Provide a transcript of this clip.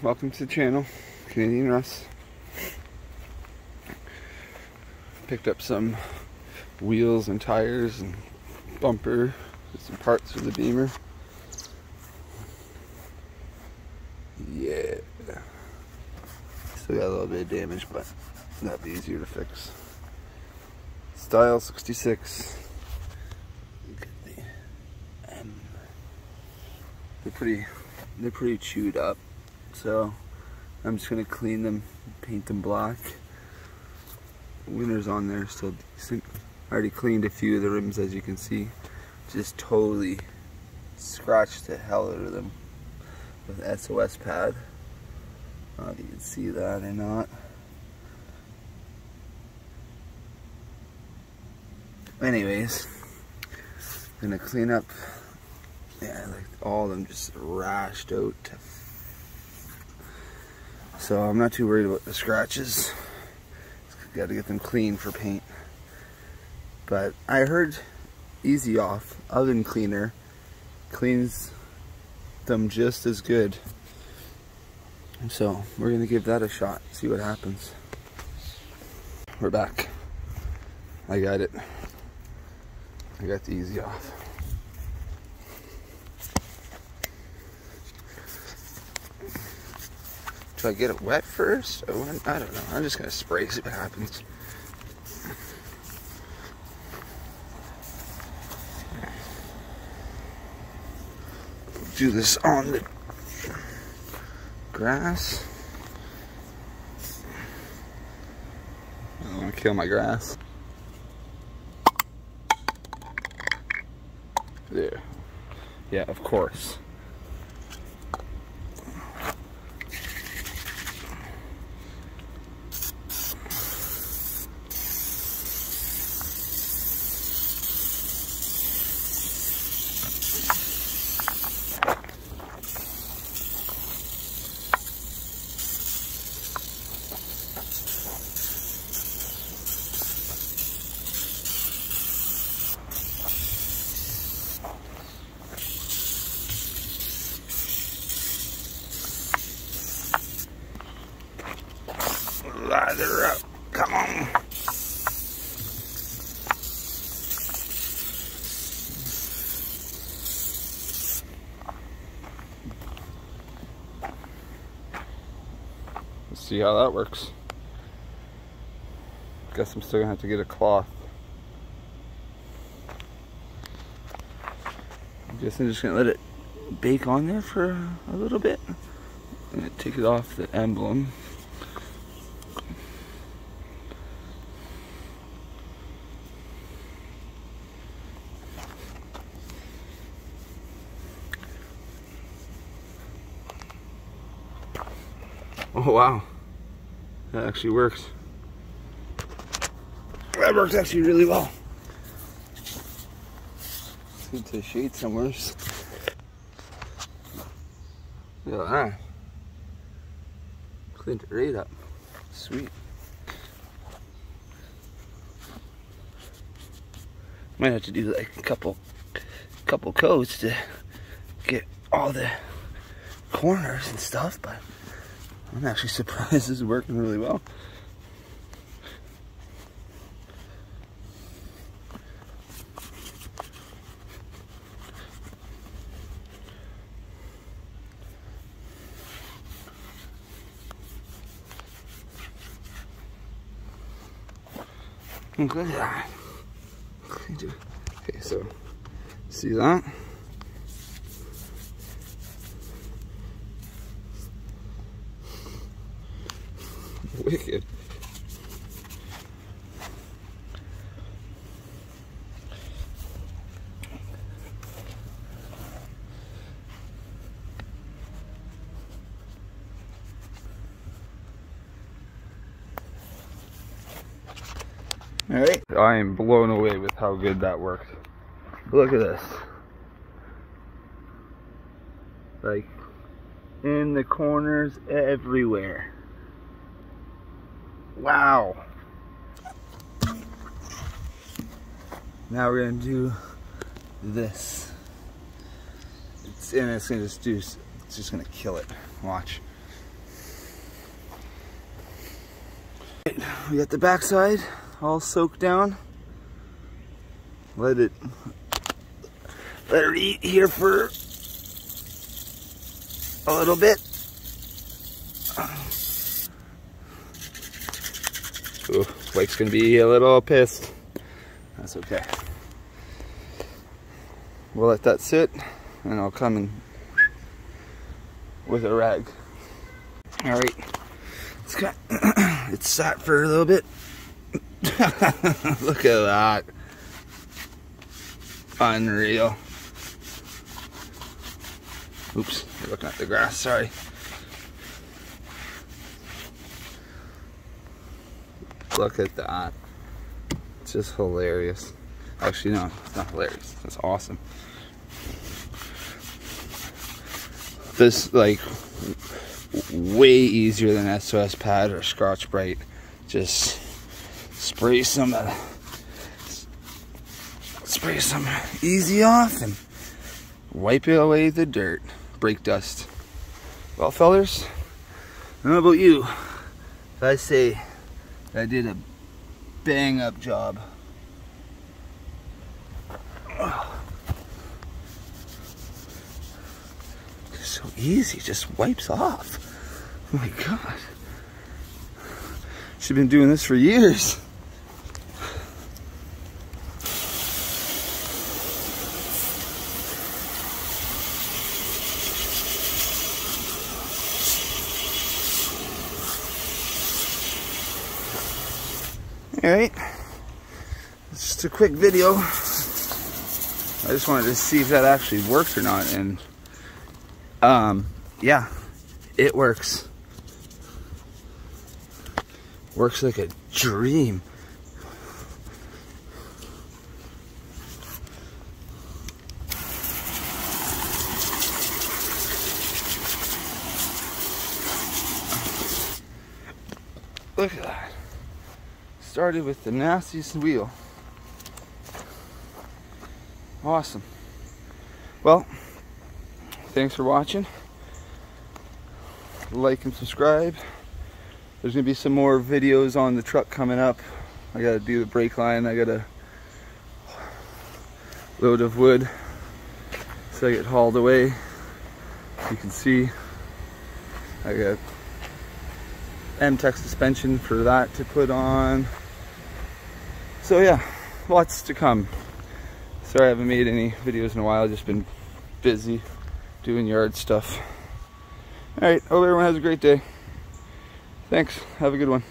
Welcome to the channel, Canadian Russ. Picked up some wheels and tires and bumper, some parts for the Beamer. Yeah. Still got a little bit of damage, but that'd be easier to fix. Style 66. Look at the M. They're pretty chewed up, so I'm just gonna clean them, paint them black. Winter's on there, still decent. I already cleaned a few of the rims, as you can see. Just totally scratched the hell out of them with SOS pad. I don't know if you can see that or not. Anyways, I'm gonna clean up. Yeah, like all of them just rashed out. So I'm not too worried about the scratches. Got to get them clean for paint. But I heard EasyOff oven cleaner cleans them just as good. So we're gonna give that a shot, see what happens. We're back. I got it. I got the EasyOff. Do I get it wet first? I don't know. I'm just gonna spray, see what happens. Do this on the grass. I don't want to kill my grass. There. Yeah, of course. Lather up, come on. Let's see how that works. Guess I'm still gonna have to get a cloth. I guess I'm just gonna let it bake on there for a little bit. I'm gonna take it off the emblem. Oh wow, that actually works. That works actually really well. Let's get to the shade somewhere. Look at that. Cleaned it right up. Sweet. Might have to do like a couple coats to get all the corners and stuff, but I'm actually surprised this is working really well. Look at that. Okay, so see that? Wicked. All right, I am blown away with how good that worked. Look at this. Like in the corners everywhere. Wow. Now we're gonna do this. It's gonna just do It's just gonna kill it. Watch. We got the backside all soaked down. Let it eat here for a little bit. Ooh, Wake's gonna be a little pissed. That's okay. We'll let that sit, and I'll come in with a rag. All right, it's sat for a little bit. Look at that. Unreal. Oops, you're looking at the grass, sorry. Look at that. It's just hilarious. Actually, no, it's not hilarious. That's awesome. This, like, way easier than SOS Pad or Scotch Brite. Just spray some EasyOff and wipe it away the dirt, brake dust. Well, fellers, I don't know about you, if I say I did a bang up job. It's so easy, just wipes off. Oh my God. She's been doing this for years. Alright, it's just a quick video. I just wanted to see if that actually works or not, and yeah, it works. Works like a dream. Look at that. Started with the nastiest wheel. Awesome. Well, thanks for watching. Like and subscribe. There's gonna be some more videos on the truck coming up. I gotta do the brake line. I got a load of wood so I get hauled away. You can see I got MTEC suspension for that to put on. So yeah, lots to come. Sorry I haven't made any videos in a while. I've just been busy doing yard stuff. Alright, hope everyone has a great day. Thanks, have a good one.